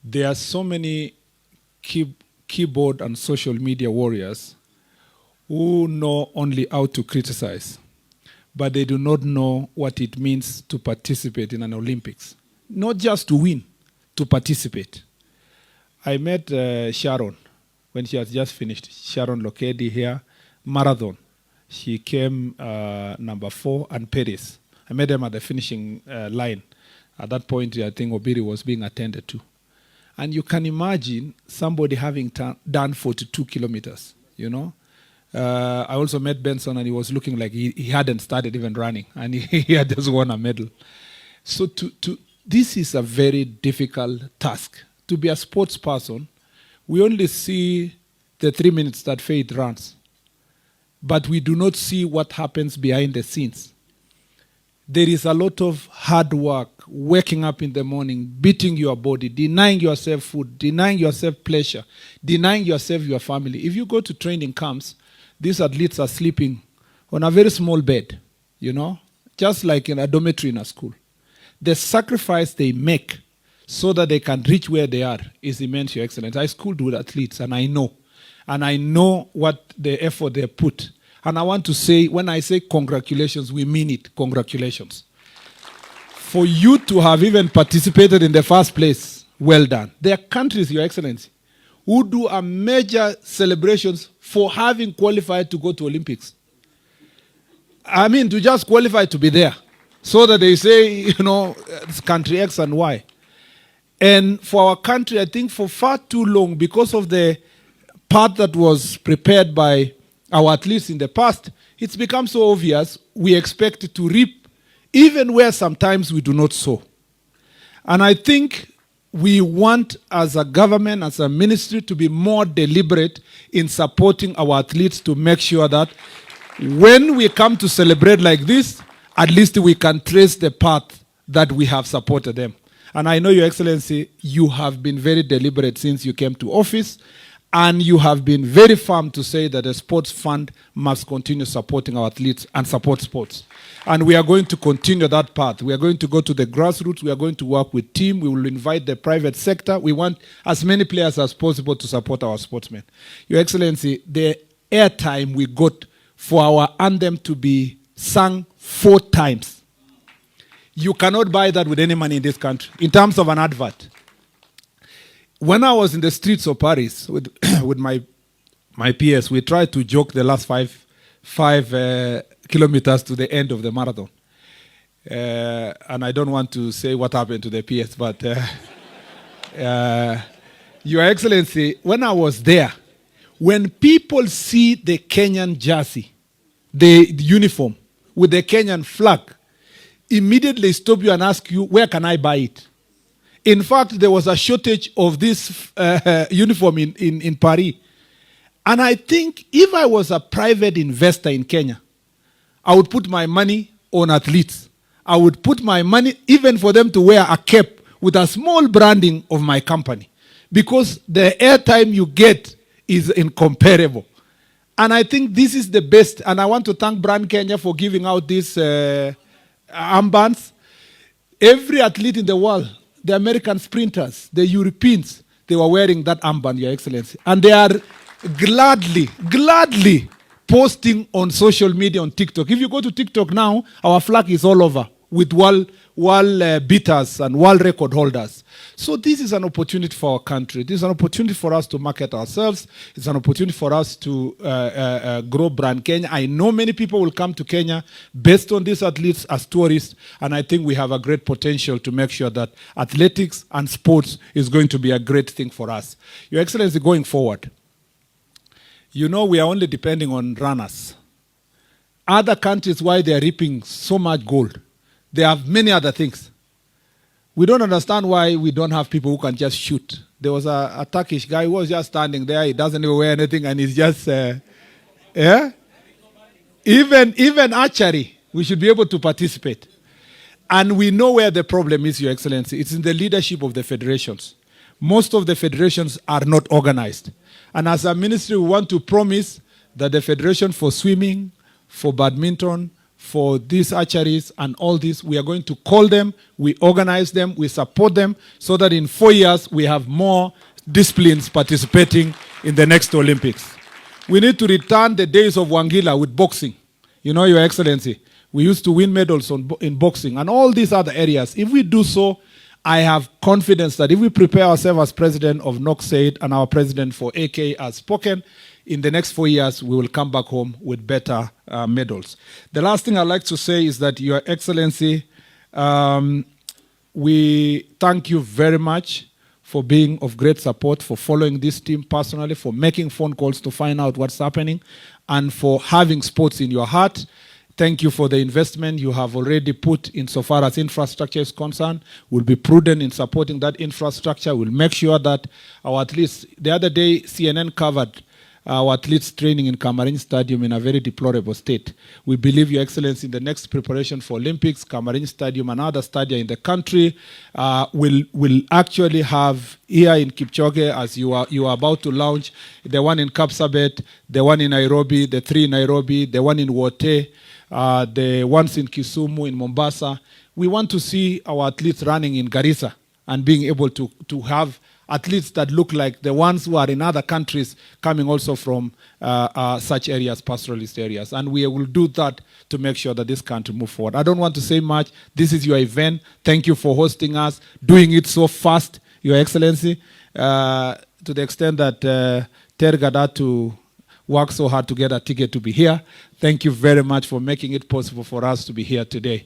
There are so many keyboard and social media warriors who know only how to criticize, but they do not know what it means to participate in an Olympics. Not just to win, to participate. I met Sharon when she has just finished. Sharon Lokedi here, marathon. She came number 4 and Paris. I met them at the finishing line. At that point, I think Obiri was being attended to. And you can imagine somebody having done 42 kilometers, you know. I also met Benson, and he was looking like he hadn't started even running, and he had just won a medal. So this is a very difficult task. To be a sports person, we only see the 3 minutes that Faith runs, but we do not see what happens behind the scenes. There is a lot of hard work, waking up in the morning, beating your body, denying yourself food, denying yourself pleasure, denying yourself your family. If you go to training camps, these athletes are sleeping on a very small bed, you know, just like in a dormitory in a school. The sacrifice they make so that they can reach where they are is immense, Your Excellency. I schooled with athletes, and I know what the effort they put. And I want to say, when I say congratulations, we mean it. Congratulations. For you to have even participated in the first place, well done. There are countries, Your Excellency, who do a major celebrations for having qualified to go to Olympics. I mean, to just qualify to be there, so that they say, you know, it's country X and Y. And for our country, I think for far too long, because of the path that was prepared by our athletes in the past, it's become so obvious we expect to reap even where sometimes we do not sow. And I think we want, as a government, as a ministry, to be more deliberate in supporting our athletes to make sure that when we come to celebrate like this, at least we can trace the path that we have supported them. And I know, Your Excellency, you have been very deliberate since you came to office, and you have been very firm to say that the sports fund must continue supporting our athletes and support sports. And we are going to continue that path. We are going to go to the grassroots. We are going to work with team. We will invite the private sector. We want as many players as possible to support our sportsmen. Your Excellency, the airtime we got for our anthem to be sung 4 times, you cannot buy that with any money in this country, in terms of an advert. When I was in the streets of Paris with my peers, we tried to joke the last 5 kilometers to the end of the marathon. And I don't want to say what happened to the peers, but Your Excellency, when I was there, when people see the Kenyan jersey, the uniform with the Kenyan flag, immediately stop you and ask you, where can I buy it? In fact, there was a shortage of this uniform in Paris. And I think if I was a private investor in Kenya, I would put my money on athletes. I would put my money even for them to wear a cap with a small branding of my company, because the airtime you get is incomparable. And I think this is the best. And I want to thank Brand Kenya for giving out these armbands. Every athlete in the world, the American sprinters, the Europeans, they were wearing that armband, Your Excellency. And they are gladly posting on social media, on TikTok. If you go to TikTok now, our flag is all over with world beaters and world record holders. So this is an opportunity for our country. This is an opportunity for us to market ourselves. It's an opportunity for us to grow Brand Kenya. I know many people will come to Kenya based on these athletes as tourists, and I think we have a great potential to make sure that athletics and sports is going to be a great thing for us. Your Excellency, going forward, you know we are only depending on runners. Other countries, why they are reaping so much gold, they have many other things. We don't understand why we don't have people who can just shoot. There was a Turkish guy who was just standing there. He doesn't even wear anything, and he's just, yeah? Even archery, we should be able to participate. And we know where the problem is, Your Excellency. It's in the leadership of the federations. Most of the federations are not organized. And as a ministry, we want to promise that the Federation for Swimming, for Badminton, for these archeries and all this. We are going to call them, we organize them, we support them, so that in 4 years we have more disciplines participating in the next Olympics. We need to return the days of Wangila with boxing. You know, Your Excellency, we used to win medals in boxing and all these other areas. If we do so, I have confidence that if we prepare ourselves as president of NOC said and our president for AK has spoken, in the next 4 years, we will come back home with better medals. The last thing I'd like to say is that, Your Excellency, we thank you very much for being of great support, for following this team personally, for making phone calls to find out what's happening, and for having sports in your heart. Thank you for the investment you have already put insofar as infrastructure is concerned. We'll be prudent in supporting that infrastructure. We'll make sure that our athletes, the other day CNN covered our athletes training in Camarines Stadium in a very deplorable state. We believe, Your Excellency, in the next preparation for Olympics, Camarines Stadium and other stadia in the country will actually have here in Kipchoge, as you are about to launch, the one in Kapsabet, the one in Nairobi, the 3 in Nairobi, the one in Wote, the ones in Kisumu, in Mombasa. We want to see our athletes running in Garissa and being able to have athletes that look like the ones who are in other countries coming also from such areas, pastoralist areas. And we will do that to make sure that this country move forward. I don't want to say much. This is your event. Thank you for hosting us, doing it so fast, Your Excellency, to the extent that Tergad had to work so hard to get a ticket to be here. Thank you very much for making it possible for us to be here today.